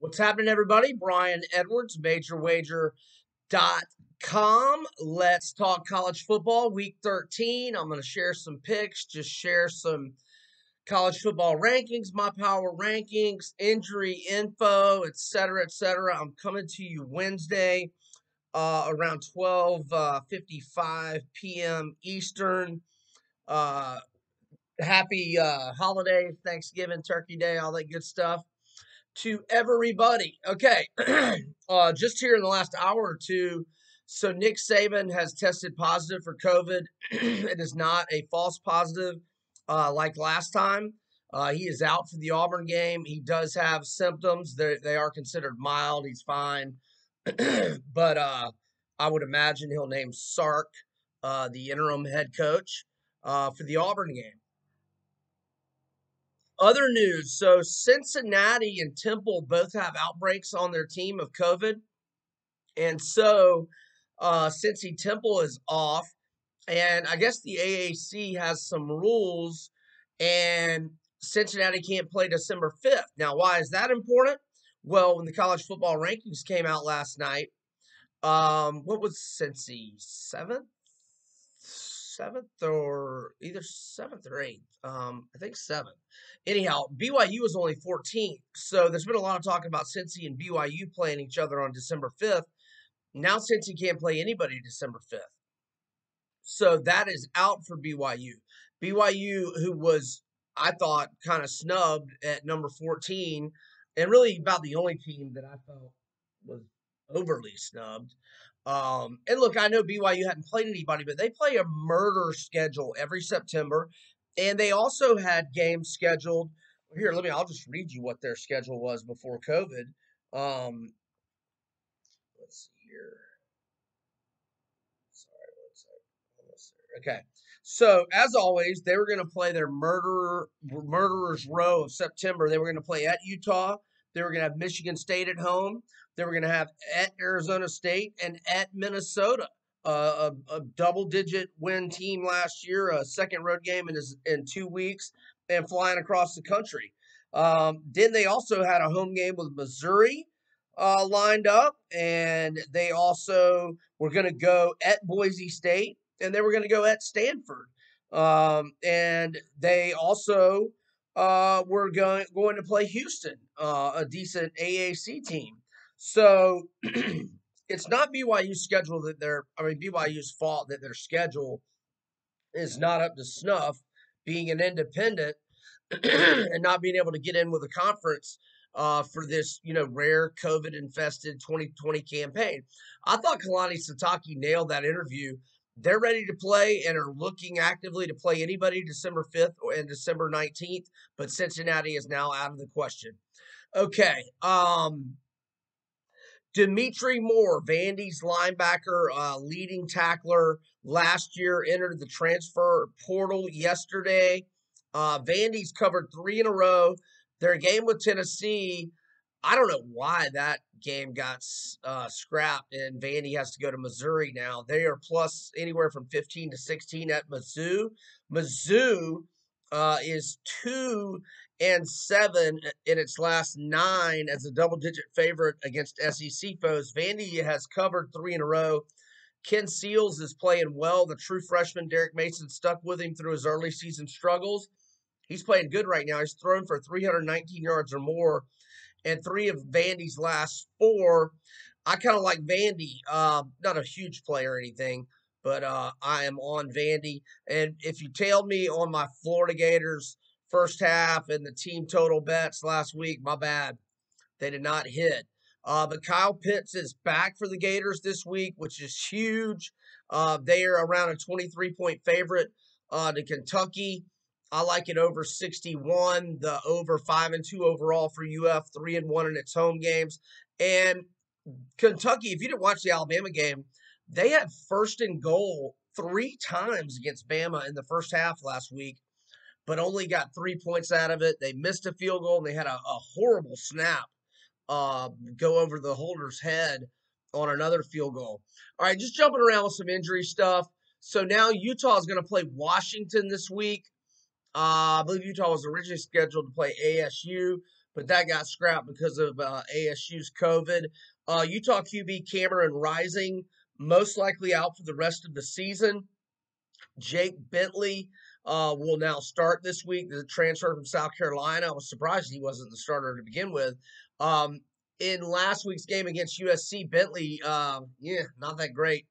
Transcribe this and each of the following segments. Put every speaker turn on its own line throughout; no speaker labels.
What's happening, everybody? Brian Edwards, MajorWager.com. Let's talk college football, week 13. I'm going to share some picks, just share some college football rankings, my power rankings, injury info, etc., etc. I'm coming to you Wednesday around 12:55 p.m. Eastern. Happy holidays, Thanksgiving, Turkey Day, all that good stuff to everybody. Okay, just here in the last hour or two, so Nick Saban has tested positive for COVID. It is not a false positive like last time. He is out for the Auburn game. He does have symptoms. They are considered mild. He's fine. But I would imagine he'll name Sark, the interim head coach, for the Auburn game. Other news, so Cincinnati and Temple both have outbreaks on their team of COVID. And so Cincy Temple is off. And I guess the AAC has some rules, and Cincinnati can't play December 5th. Now, why is that important? Well, when the college football rankings came out last night, what was Cincy? Seventh or either seventh or eighth. I think seventh. Anyhow, BYU was only 14th. So there's been a lot of talk about Cincy and BYU playing each other on December 5th. Now Cincy can't play anybody December 5th. So that is out for BYU. BYU, who was, I thought, kind of snubbed at number 14, and really about the only team that I felt was overly snubbed. And look, I know BYU hadn't played anybody, but they play a murder schedule every September. And they also had games scheduled. Here, I'll just read you what their schedule was before COVID. Let's see here. Sorry, one second. Almost there. Okay. So, as always, they were going to play their murderer's row of September. They were going to play at Utah. They were going to have Michigan State at home. They were going to have at Arizona State and at Minnesota. A double-digit win team last year, a second road game in 2 weeks, and flying across the country. Then they also had a home game with Missouri lined up, and they also were going to go at Boise State, and they were going to go at Stanford. And they also were going to play Houston, a decent AAC team. So it's not BYU's schedule BYU's fault that their schedule is not up to snuff, being an independent and not being able to get in with a conference for this, rare COVID-infested 2020 campaign. I thought Kalani Sitake nailed that interview. They're ready to play and are looking actively to play anybody December 5th and December 19th, but Cincinnati is now out of the question. Okay, Dimitri Moore, Vandy's linebacker, leading tackler last year, entered the transfer portal yesterday. Vandy's covered 3 in a row. Their game with Tennessee, I don't know why that game got scrapped, and Vandy has to go to Missouri now. They are plus anywhere from 15 to 16 at Mizzou. Mizzou is 2-7 in its last 9 as a double-digit favorite against SEC foes. Vandy has covered 3 in a row. Ken Seals is playing well. The true freshman Derek Mason stuck with him through his early season struggles. He's playing good right now. He's thrown for 319 yards or more, and 3 of Vandy's last 4. I kind of like Vandy. Not a huge player or anything, but I am on Vandy. And if you tailed me on my Florida Gators first half and the team total bets last week, my bad. They did not hit. But Kyle Pitts is back for the Gators this week, which is huge. They are around a 23-point favorite to Kentucky. I like it over 61, the over 5-2 overall for UF, 3-1 in its home games. And Kentucky, if you didn't watch the Alabama game, they had first and goal 3 times against Bama in the first half last week, but only got 3 points out of it. They missed a field goal, and they had a horrible snap go over the holder's head on another field goal. All right, just jumping around with some injury stuff. So now Utah is going to play Washington this week. I believe Utah was originally scheduled to play ASU, but that got scrapped because of ASU's COVID. Utah QB Cameron Rising, most likely out for the rest of the season. Jake Bentley will now start this week. The transfer from South Carolina. I was surprised he wasn't the starter to begin with. In last week's game against USC, Bentley, not that great.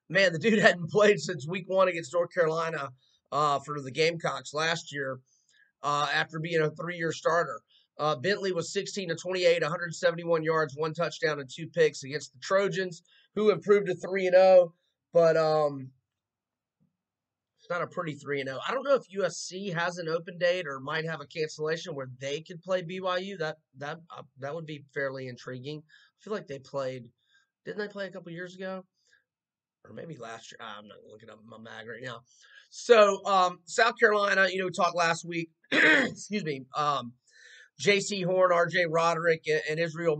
Man, the dude hadn't played since week 1 against North Carolina for the Gamecocks last year after being a 3-year starter. Bentley was 16 to 28, 171 yards, 1 touchdown, and 2 picks against the Trojans, who improved to 3-0. But it's not a pretty 3-0. I don't know if USC has an open date or might have a cancellation where they could play BYU. That would be fairly intriguing. I feel like they played. Didn't they play a couple years ago? Or maybe last year. I'm not looking up my mag right now. So, South Carolina, we talked last week. Excuse me. J.C. Horn, R.J. Roderick, and Israel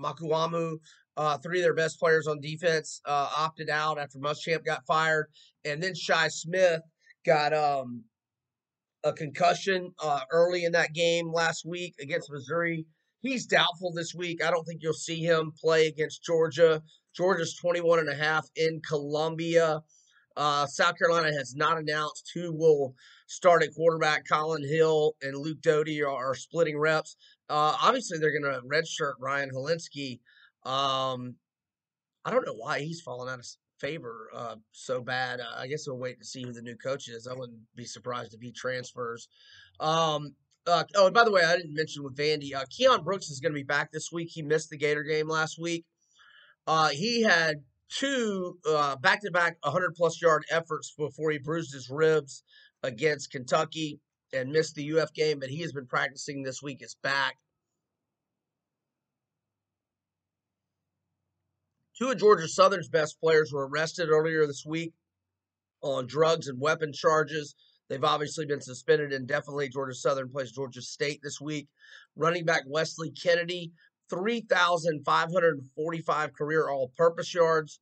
Makuamu, 3 of their best players on defense, opted out after Muschamp got fired. And then Shi Smith got a concussion early in that game last week against Missouri. He's doubtful this week. I don't think you'll see him play against Georgia. Georgia's 21.5 in Columbia. South Carolina has not announced who will start at quarterback. Colin Hill and Luke Doty are splitting reps. Obviously, they're going to redshirt Ryan Helinski. I don't know why he's fallen out of favor so bad. I guess we'll wait to see who the new coach is. I wouldn't be surprised if he transfers. And by the way, I didn't mention with Vandy, Keon Brooks is going to be back this week. He missed the Gator game last week. He had 2 back-to-back 100-plus yard efforts before he bruised his ribs against Kentucky and missed the UF game, but he has been practicing this week. Is back. 2 of Georgia Southern's best players were arrested earlier this week on drugs and weapon charges. They've obviously been suspended indefinitely. Georgia Southern plays Georgia State this week. Running back Wesley Kennedy, 3,545 career all-purpose yards.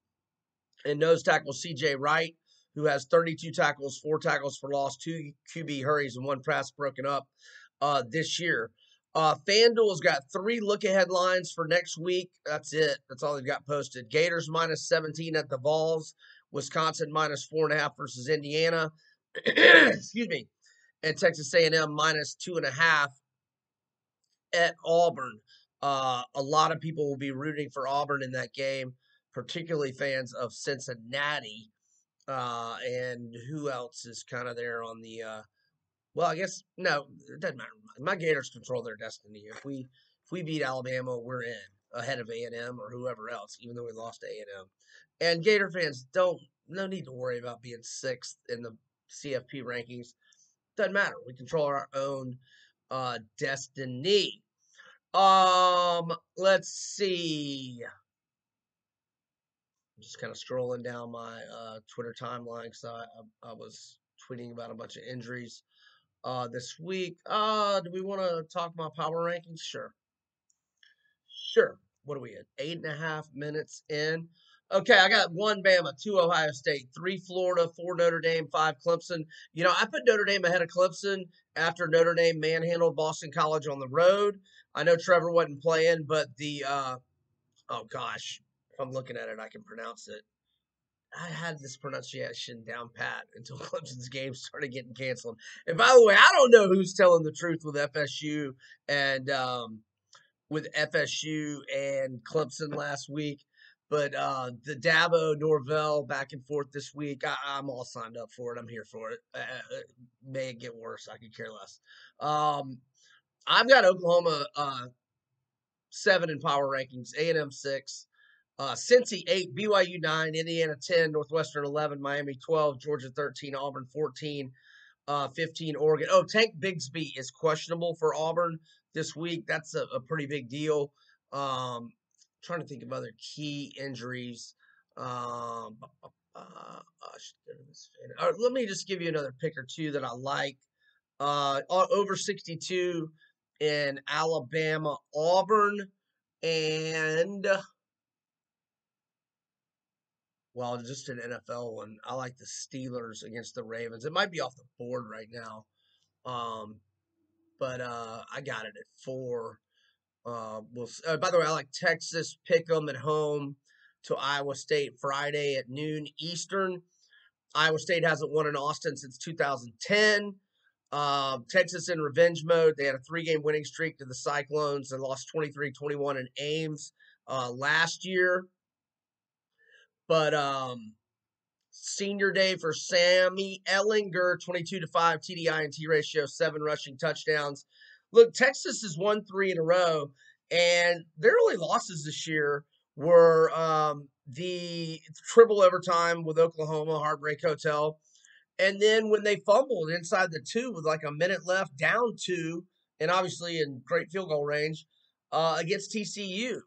And nose tackle C.J. Wright, who has 32 tackles, 4 tackles for loss, 2 QB hurries, and 1 pass broken up this year. FanDuel's got 3 look-ahead lines for next week. That's it. That's all they've got posted. Gators minus 17 at the Vols. Wisconsin minus 4.5 versus Indiana. Excuse me. And Texas A&M minus 2.5 at Auburn. A lot of people will be rooting for Auburn in that game, particularly fans of Cincinnati. And who else is kind of there on the well, I guess no, it doesn't matter. My Gators control their destiny. If we beat Alabama, we're in ahead of A&M or whoever else, even though we lost to A&M. And Gator fans no need to worry about being 6th in the CFP rankings. Doesn't matter. We control our own destiny. Let's see. I'm just kind of scrolling down my Twitter timeline, so I was tweeting about a bunch of injuries this week. Do we want to talk about power rankings? Sure. What are we at? 8.5 minutes in. Okay, I got 1 Bama, 2 Ohio State, 3 Florida, 4 Notre Dame, 5 Clemson. I put Notre Dame ahead of Clemson after Notre Dame manhandled Boston College on the road. I know Trevor wasn't playing, but oh gosh, if I'm looking at it, I can pronounce it. I had this pronunciation down pat until Clemson's game started getting canceled. And by the way, I don't know who's telling the truth with FSU and Clemson last week. But the Dabo Norvell back and forth this week, I'm all signed up for it. I'm here for it. May it get worse. I could care less. I've got Oklahoma 7 in power rankings, A&M 6. Cincy 8, BYU 9, Indiana 10, Northwestern 11, Miami 12, Georgia 13, Auburn 14, 15, Oregon. Oh, Tank Bigsby is questionable for Auburn this week. That's a pretty big deal. Trying to think of other key injuries. Let me just give you another pick or 2 that I like. Over 62 in Alabama, Auburn, and well, just an NFL one. I like the Steelers against the Ravens. It might be off the board right now. but I got it at 4. By the way, I like Texas pick 'em at home to Iowa State Friday at noon Eastern. Iowa State hasn't won in Austin since 2010. Texas in revenge mode. They had a 3-game winning streak to the Cyclones and lost 23-21 in Ames last year. But senior day for Sammy Ellinger, 22-5 TDI and T ratio, 7 rushing touchdowns. Look, Texas has won 3 in a row, and their only losses this year were the triple overtime with Oklahoma, Heartbreak Hotel, and then when they fumbled inside the 2 with like a minute left, down 2, and obviously in great field goal range against TCU.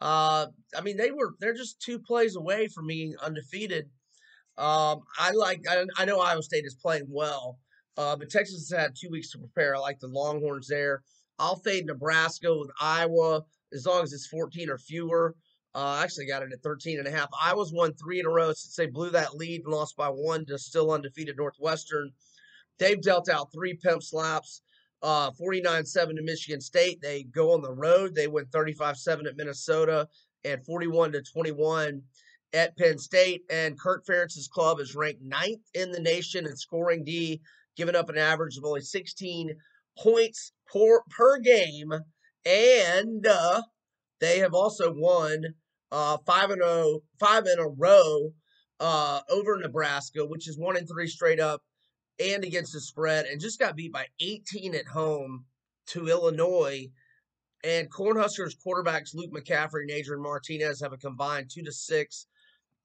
I mean, they're just 2 plays away from being undefeated. I know Iowa State is playing well, but Texas has had 2 weeks to prepare. I like the Longhorns there. I'll fade Nebraska with Iowa as long as it's 14 or fewer. I actually got it at 13.5. Iowa's won 3 in a row since they blew that lead and lost by 1 to still undefeated Northwestern. They've dealt out 3 pimp slaps, 49-7 to Michigan State. They go on the road. They win 35-7 at Minnesota and 41-21 at Penn State. And Kirk Ferentz's club is ranked 9th in the nation in scoring D, giving up an average of only 16 points per game. And they have also won 5 in a row over Nebraska, which is 1-3 straight up and against the spread, and just got beat by 18 at home to Illinois. And Cornhuskers quarterbacks Luke McCaffrey and Adrian Martinez have a combined 2-6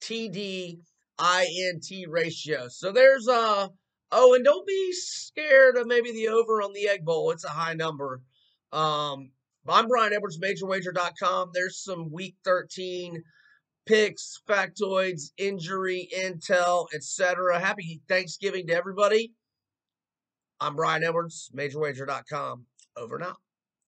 TD INT ratio. So there's and don't be scared of maybe the over on the Egg Bowl. It's a high number. I'm Brian Edwards, MajorWager.com. There's some Week 13 picks, factoids, injury, intel, etc. Happy Thanksgiving to everybody. I'm Brian Edwards, MajorWager.com. Over and out.